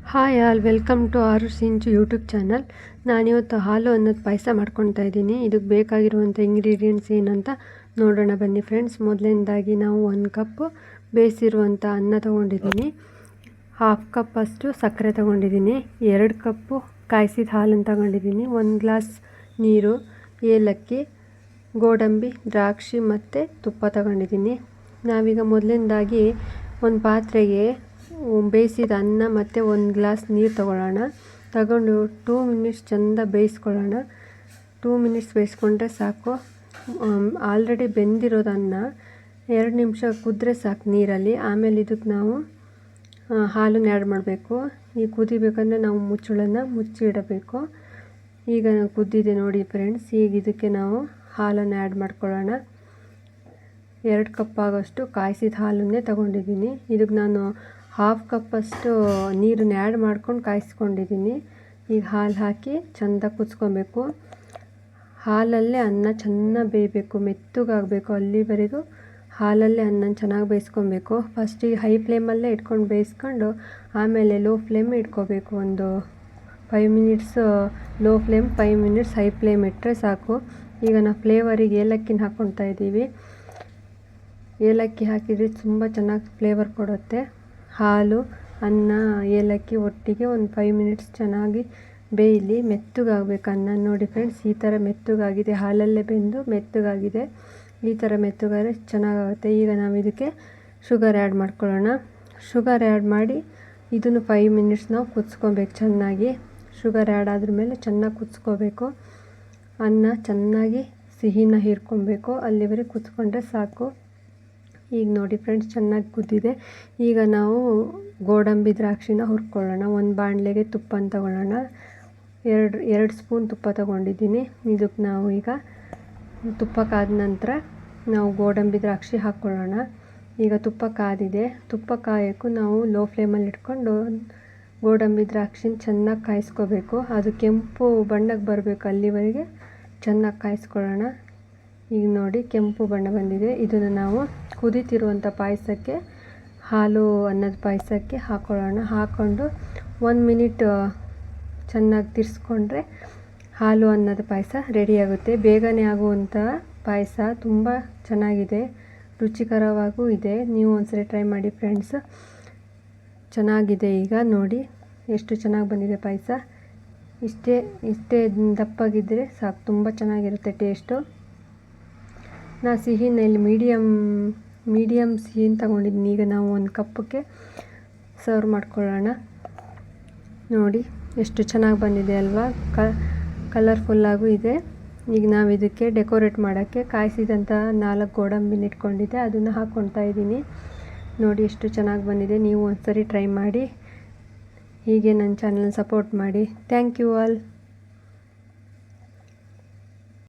Hi all, welcome to ಆರು ಸಿಂಚು YouTube channel. ನಾನಿವತ್ತು ಹಾಲು ಅನ್ನೋದು ಪಾಯಸ ಮಾಡ್ಕೊತಾ ಇದ್ದೀನಿ. ಇದಕ್ಕೆ ಬೇಕಾಗಿರುವಂಥ ಇಂಗ್ರೀಡಿಯೆಂಟ್ಸ್ ಏನಂತ ನೋಡೋಣ ಬನ್ನಿ ಫ್ರೆಂಡ್ಸ್. ಮೊದಲನೇದಾಗಿ ನಾವು 1 ಕಪ್ಪು ಬೇಯಿಸಿರುವಂಥ ಅನ್ನ ತೊಗೊಂಡಿದ್ದೀನಿ, 1/2 ಕಪ್ ಅಷ್ಟು ಸಕ್ಕರೆ ತೊಗೊಂಡಿದ್ದೀನಿ, 2 ಕಪ್ಪು ಕಾಯಿಸಿದ ಹಾಲನ್ನು ತಗೊಂಡಿದ್ದೀನಿ, 1 ಗ್ಲಾಸ್ ನೀರು, ಏಲಕ್ಕಿ, ಗೋಡಂಬಿ, ದ್ರಾಕ್ಷಿ ಮತ್ತು ತುಪ್ಪ ತಗೊಂಡಿದ್ದೀನಿ. ನಾವೀಗ ಮೊದಲನೇದಾಗಿ ಒಂದು ಪಾತ್ರೆಗೆ ಬೇಯಿಸಿದ ಅನ್ನ ಮತ್ತು 1 ಗ್ಲಾಸ್ ನೀರು ತಗೊಂಡು 2 ಮಿನಿಟ್ಸ್ ಚೆಂದ ಬೇಯಿಸ್ಕೊಳ್ಳೋಣ. 2 ಮಿನಿಟ್ಸ್ ಬೇಯಿಸ್ಕೊಂಡ್ರೆ ಸಾಕು. ಆಲ್ರೆಡಿ ಬೆಂದಿರೋದು ಅನ್ನ 2 ನಿಮಿಷ ಕುದ್ರೆ ಸಾಕು ನೀರಲ್ಲಿ. ಆಮೇಲೆ ಇದಕ್ಕೆ ನಾವು ಹಾಲನ್ನು ಆ್ಯಡ್ ಮಾಡಬೇಕು. ಈ ಕುದಿಬೇಕಂದ್ರೆ ನಾವು ಮುಚ್ಚಳನ್ನು ಮುಚ್ಚಿಡಬೇಕು. ಈಗ ಕುದ್ದಿದೆ ನೋಡಿ ಫ್ರೆಂಡ್ಸ್. ಈಗ ಇದಕ್ಕೆ ನಾವು ಹಾಲನ್ನು ಆ್ಯಡ್ ಮಾಡ್ಕೊಳ್ಳೋಣ. 2 ಕಪ್ ಆಗೋಷ್ಟು ಕಾಯಿಸಿದ ಹಾಲನ್ನೇ ತಗೊಂಡಿದ್ದೀನಿ. ಇದಕ್ಕೆ ನಾನು 1/2 ಕಪ್ಪಷ್ಟು ನೀರನ್ನ ಆ್ಯಡ್ ಮಾಡ್ಕೊಂಡು ಕಾಯಿಸ್ಕೊಂಡಿದ್ದೀನಿ. ಈಗ ಹಾಲು ಹಾಕಿ ಚೆಂದ ಕುದಿಸ್ಕೊಬೇಕು. ಹಾಲಲ್ಲೇ ಅನ್ನ ಚೆನ್ನಾಗಿ ಬೇಯಬೇಕು, ಮೆತ್ತಗಾಗಬೇಕು. ಅಲ್ಲಿವರೆಗೂ ಹಾಲಲ್ಲೇ ಅನ್ನ ಚೆನ್ನಾಗಿ ಬೇಯಿಸ್ಕೊಬೇಕು. ಫಸ್ಟಿಗೆ ಹೈ ಫ್ಲೇಮಲ್ಲೇ ಇಟ್ಕೊಂಡು ಬೇಯಿಸ್ಕೊಂಡು ಆಮೇಲೆ ಲೋ ಫ್ಲೇಮ್ ಇಟ್ಕೋಬೇಕು. ಒಂದು 5 minutes low flame, 5 minutes high flame ಇಟ್ಟರೆ ಸಾಕು. ಈಗ ನಾವು ಫ್ಲೇವರಿಗೆ ಏಲಕ್ಕಿನ ಹಾಕ್ಕೊತಾ ಇದ್ದೀವಿ. ಏಲಕ್ಕಿ ಹಾಕಿದರೆ ತುಂಬ ಚೆನ್ನಾಗಿ ಫ್ಲೇವರ್ ಕೊಡುತ್ತೆ. ಹಾಲು, ಅನ್ನ, ಏಲಕ್ಕಿ ಒಟ್ಟಿಗೆ ಒಂದು 5 ಮಿನಿಟ್ಸ್ ಚೆನ್ನಾಗಿ ಬೇಯಲಿ. ಮೆತ್ತಗಾಗಬೇಕು ಅನ್ನ. ನೋಡಿ ಫ್ರೆಂಡ್ಸ್, ಈ ಥರ ಮೆತ್ತಗಾಗಿದೆ. ಹಾಲಲ್ಲೇ ಬೆಂದು ಮೆತ್ತಗಾಗಿದೆ. ಈ ಥರ ಮೆತ್ತಗಾದರೆ ಚೆನ್ನಾಗಾಗುತ್ತೆ. ಈಗ ನಾವು ಇದಕ್ಕೆ ಶುಗರ್ ಆ್ಯಡ್ ಮಾಡ್ಕೊಳ್ಳೋಣ. ಶುಗರ್ ಆ್ಯಡ್ ಮಾಡಿ ಇದನ್ನು 5 ಮಿನಿಟ್ಸ್ ನಾವು ಕುದಿಸ್ಕೊಬೇಕು ಚೆನ್ನಾಗಿ. ಶುಗರ್ ಆ್ಯಡ್ ಆದ್ರ ಮೇಲೆ ಚೆನ್ನಾಗಿ ಕುದಿಸ್ಕೋಬೇಕು. ಅನ್ನ ಚೆನ್ನಾಗಿ ಸಿಹಿನ ಹೀರ್ಕೊಬೇಕು. ಅಲ್ಲಿವರೆಗೆ ಕುದಿಸ್ಕೊಂಡ್ರೆ ಸಾಕು. ಈಗ ನೋಡಿ ಫ್ರೆಂಡ್ಸ್, ಚೆನ್ನಾಗಿ ಕುದ್ದಿದೆ. ಈಗ ನಾವು ಗೋಡಂಬಿ, ದ್ರಾಕ್ಷಿನ ಹುರ್ಕೊಳ್ಳೋಣ. ಒಂದು ಬಾಣಲೆಗೆ ತುಪ್ಪನ ತಗೊಳ್ಳೋಣ. 2 ಸ್ಪೂನ್ ತುಪ್ಪ ತಗೊಂಡಿದ್ದೀನಿ. ಇದಕ್ಕೆ ನಾವು ಈಗ ತುಪ್ಪ ಕಾದ ನಂತರ ನಾವು ಗೋಡಂಬಿ, ದ್ರಾಕ್ಷಿ ಹಾಕ್ಕೊಳ್ಳೋಣ. ಈಗ ತುಪ್ಪ ಕಾದಿದೆ. ತುಪ್ಪ ಕಾಯೋಕ್ಕೂ ನಾವು ಲೋ ಫ್ಲೇಮಲ್ಲಿ ಇಟ್ಕೊಂಡು ಗೋಡಂಬಿ, ದ್ರಾಕ್ಷಿನ ಚೆನ್ನಾಗಿ ಕಾಯಿಸ್ಕೋಬೇಕು. ಅದು ಕೆಂಪು ಬಣ್ಣಕ್ಕೆ ಬರಬೇಕು. ಅಲ್ಲಿವರೆಗೆ ಚೆನ್ನಾಗಿ ಕಾಯಿಸ್ಕೊಳ್ಳೋಣ. ಈಗ ನೋಡಿ ಕೆಂಪು ಬಣ್ಣ ಬಂದಿದೆ. ಇದನ್ನು ನಾವು ಕುದೀತಿರುವಂಥ ಪಾಯಸಕ್ಕೆ, ಹಾಲು ಅನ್ನದ ಪಾಯಸಕ್ಕೆ ಹಾಕ್ಕೊಳ್ಳೋಣ. ಹಾಕ್ಕೊಂಡು 1 ಮಿನಿಟ್ ಚೆನ್ನಾಗಿ ತಿರ್ಸ್ಕೊಂಡ್ರೆ ಹಾಲು ಅನ್ನದ ಪಾಯಸ ರೆಡಿಯಾಗುತ್ತೆ. ಬೇಗನೆ ಆಗುವಂಥ ಪಾಯಸ, ತುಂಬ ಚೆನ್ನಾಗಿದೆ, ರುಚಿಕರವಾಗೂ ಇದೆ. ನೀವು ಒಂದ್ಸರಿ ಟ್ರೈ ಮಾಡಿ ಫ್ರೆಂಡ್ಸ್. ಚೆನ್ನಾಗಿದೆ. ಈಗ ನೋಡಿ ಎಷ್ಟು ಚೆನ್ನಾಗಿ ಬಂದಿದೆ ಪಾಯಸ. ಇಷ್ಟೇ ದಪ್ಪಾಗಿದ್ದರೆ ಸಾಕು, ತುಂಬ ಚೆನ್ನಾಗಿರುತ್ತೆ ಟೇಸ್ಟು. ನಾ ಸಿಹಿನಲ್ಲಿ ಮೀಡಿಯಮ್ ಸಿಹಿನ ತಗೊಂಡಿದ್ದೀನಿ. ಈಗ ನಾವು 1 ಕಪ್ಪಕ್ಕೆ ಸರ್ವ್ ಮಾಡ್ಕೊಳ್ಳೋಣ. ನೋಡಿ ಎಷ್ಟು ಚೆನ್ನಾಗಿ ಬಂದಿದೆ ಅಲ್ವಾ, ಕಲರ್ಫುಲ್ಲಾಗೂ ಇದೆ. ಈಗ ನಾವು ಇದಕ್ಕೆ ಡೆಕೋರೇಟ್ ಮಾಡೋಕ್ಕೆ ಕಾಯಿಸಿದಂಥ 4 ಗೋಡಂಬಿನ ಇಟ್ಕೊಂಡಿದ್ದೆ, ಅದನ್ನು ಹಾಕ್ಕೊತಾ ಇದ್ದೀನಿ. ನೋಡಿ ಎಷ್ಟು ಚೆನ್ನಾಗಿ ಬಂದಿದೆ. ನೀವು ಒಂದ್ಸರಿ ಟ್ರೈ ಮಾಡಿ. ಹೀಗೆ ನನ್ನ ಚಾನಲ್ನ ಸಪೋರ್ಟ್ ಮಾಡಿ. Thank you all.